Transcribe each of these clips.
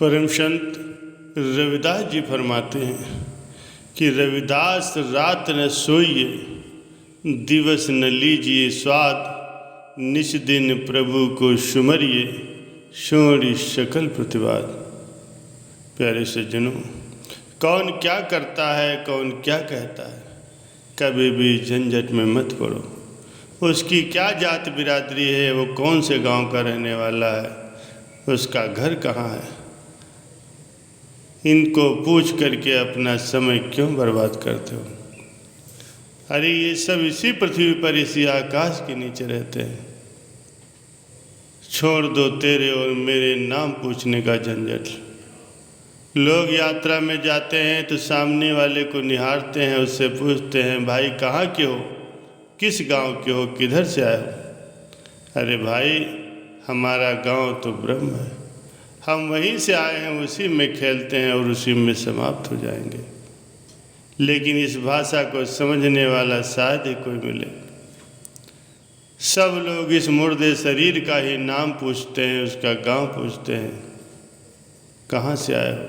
परम संत रविदास जी फरमाते हैं कि रविदास रात न सोइए, दिवस न लीजिए स्वाद, निज दिन प्रभु को सुमरिए, छोड़ि सकल प्रतिवाद। प्यारे सज्जनों, कौन क्या करता है, कौन क्या कहता है, कभी भी झंझट में मत पड़ो। उसकी क्या जात बिरादरी है, वो कौन से गांव का रहने वाला है, उसका घर कहाँ है, इनको पूछ करके अपना समय क्यों बर्बाद करते हो। अरे ये सब इसी पृथ्वी पर, इसी आकाश के नीचे रहते हैं। छोड़ दो तेरे और मेरे नाम पूछने का झंझट। लोग यात्रा में जाते हैं तो सामने वाले को निहारते हैं, उससे पूछते हैं भाई कहाँ के हो, किस गांव के हो, किधर से आए हो। अरे भाई हमारा गांव तो ब्रह्म है, हम वहीं से आए हैं, उसी में खेलते हैं और उसी में समाप्त हो जाएंगे। लेकिन इस भाषा को समझने वाला शायद ही कोई मिले। सब लोग इस मुर्दे शरीर का ही नाम पूछते हैं, उसका गांव पूछते हैं, कहाँ से आए हो।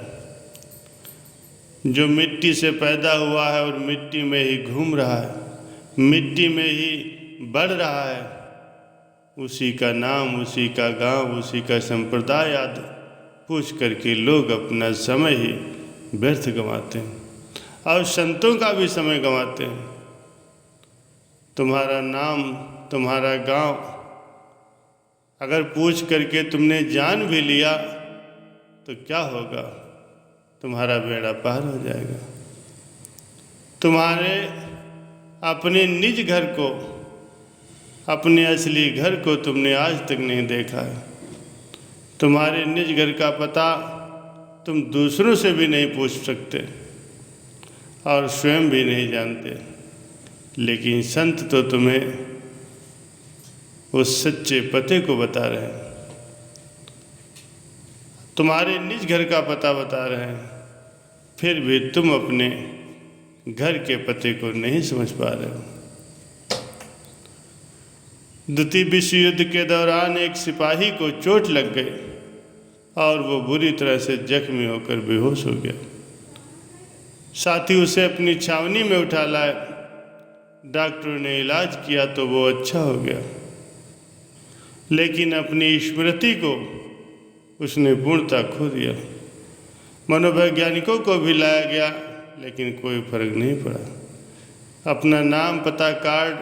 जो मिट्टी से पैदा हुआ है और मिट्टी में ही घूम रहा है, मिट्टी में ही बढ़ रहा है, उसी का नाम, उसी का गांव, उसी का संप्रदाय आदि पूछ करके लोग अपना समय ही व्यर्थ गंवाते हैं और संतों का भी समय गंवाते हैं। तुम्हारा नाम, तुम्हारा गांव अगर पूछ करके तुमने जान भी लिया तो क्या होगा, तुम्हारा बेड़ा पार हो जाएगा। तुम्हारे अपने निज घर को, अपने असली घर को तुमने आज तक नहीं देखा है। तुम्हारे निज घर का पता तुम दूसरों से भी नहीं पूछ सकते और स्वयं भी नहीं जानते। लेकिन संत तो तुम्हें उस सच्चे पते को बता रहे हैं, तुम्हारे निज घर का पता बता रहे हैं, फिर भी तुम अपने घर के पते को नहीं समझ पा रहे हो। द्वितीय विश्व युद्ध के दौरान एक सिपाही को चोट लग गई और वो बुरी तरह से जख्मी होकर बेहोश हो गया। साथी उसे अपनी छावनी में उठा लाए, डॉक्टरों ने इलाज किया तो वो अच्छा हो गया, लेकिन अपनी स्मृति को उसने पूर्णतः खो दिया। मनोवैज्ञानिकों को भी लाया गया लेकिन कोई फर्क नहीं पड़ा। अपना नाम, पता, कार्ड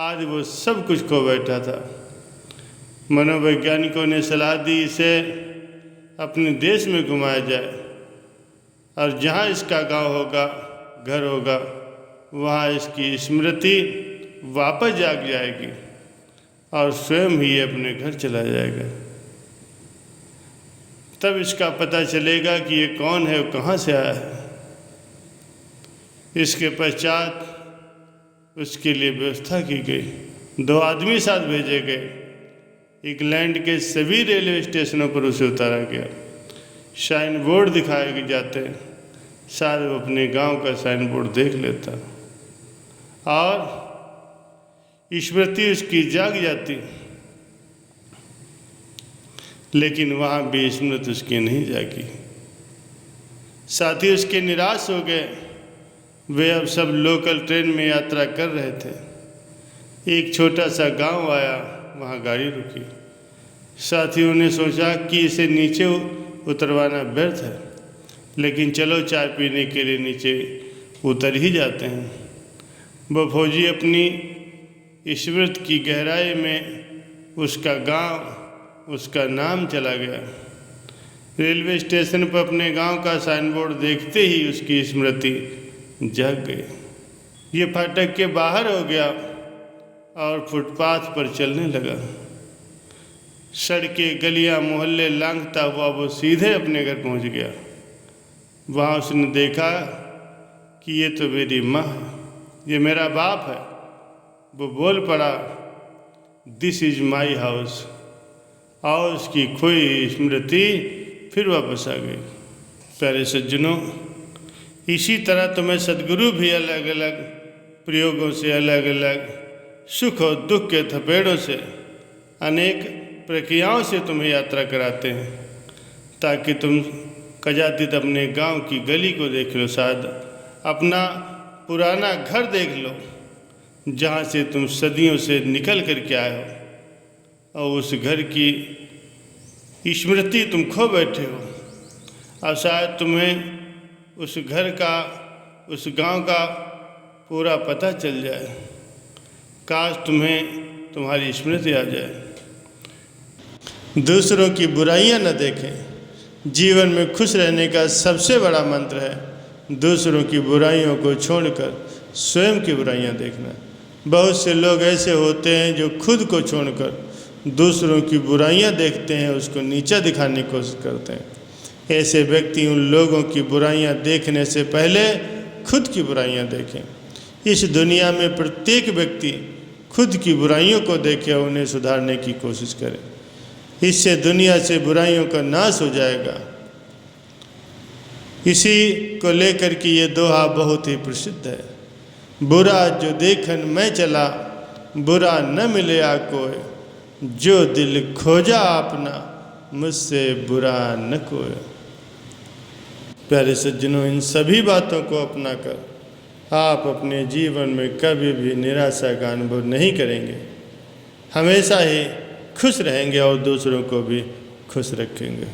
आज वो सब कुछ खो बैठा था। मनोवैज्ञानिकों ने सलाह दी इसे अपने देश में घुमाया जाए और जहाँ इसका गांव होगा, घर होगा, वहाँ इसकी स्मृति वापस जाग जाएगी और स्वयं ही अपने घर चला जाएगा। तब इसका पता चलेगा कि ये कौन है, वो कहाँ से आया है। इसके पश्चात उसके लिए व्यवस्था की गई। 2 आदमी साथ भेजे गए। इंग्लैंड के सभी रेलवे स्टेशनों पर उसे उतारा गया। साइन बोर्ड दिखाए जाते, शायद वो अपने गांव का साइन बोर्ड देख लेता और स्मृति उसकी जाग जाती। लेकिन वहाँ भी स्मृति उसकी नहीं जागी। साथी उसके निराश हो गए। वे अब सब लोकल ट्रेन में यात्रा कर रहे थे। एक छोटा सा गांव आया, वहाँ गाड़ी रुकी। साथियों ने सोचा कि इसे नीचे उतरवाना व्यर्थ है, लेकिन चलो चाय पीने के लिए नीचे उतर ही जाते हैं। वो फौजी अपनी स्मृति की गहराई में उसका गांव, उसका नाम चला गया। रेलवे स्टेशन पर अपने गांव का साइन बोर्ड देखते ही उसकी स्मृति जाग गई। ये फाटक के बाहर हो गया और फुटपाथ पर चलने लगा। सड़कें, गलियां, मोहल्ले लांघता हुआ वो सीधे अपने घर पहुंच गया। वहाँ उसने देखा कि ये तो मेरी माँ है, ये मेरा बाप है। वो बोल पड़ा, दिस इज़ माई हाउस, और उसकी खोई स्मृति फिर वापस आ गई। प्यारे सज्जनों, इसी तरह तुम्हें सद्गुरु भी अलग अलग प्रयोगों से, अलग अलग सुख और दुख के थपेड़ों से, अनेक प्रक्रियाओं से तुम्हें यात्रा कराते हैं, ताकि तुम कजातित अपने गांव की गली को देख लो, शायद अपना पुराना घर देख लो जहाँ से तुम सदियों से निकल कर के आए हो, और उस घर की स्मृति तुम खो बैठे हो। और शायद तुम्हें उस घर का, उस गांव का पूरा पता चल जाए। काश तुम्हें तुम्हारी स्मृति आ जाए। दूसरों की बुराइयां न देखें। जीवन में खुश रहने का सबसे बड़ा मंत्र है दूसरों की बुराइयों को छोड़कर स्वयं की बुराइयां देखना। बहुत से लोग ऐसे होते हैं जो खुद को छोड़कर दूसरों की बुराइयां देखते हैं, उसको नीचा दिखाने की कोशिश करते हैं। ऐसे व्यक्ति उन लोगों की बुराइयां देखने से पहले खुद की बुराइयां देखें। इस दुनिया में प्रत्येक व्यक्ति खुद की बुराइयों को देखे और उन्हें सुधारने की कोशिश करे। इससे दुनिया से बुराइयों का नाश हो जाएगा। इसी को लेकर के ये दोहा बहुत ही प्रसिद्ध है। बुरा जो देखन मैं चला, बुरा न मिले आ कोई, जो दिल खोजा अपना, मुझसे बुरा न कोई। प्यारे सज्जनों, इन सभी बातों को अपना कर आप अपने जीवन में कभी भी निराशा का अनुभव नहीं करेंगे, हमेशा ही खुश रहेंगे और दूसरों को भी खुश रखेंगे।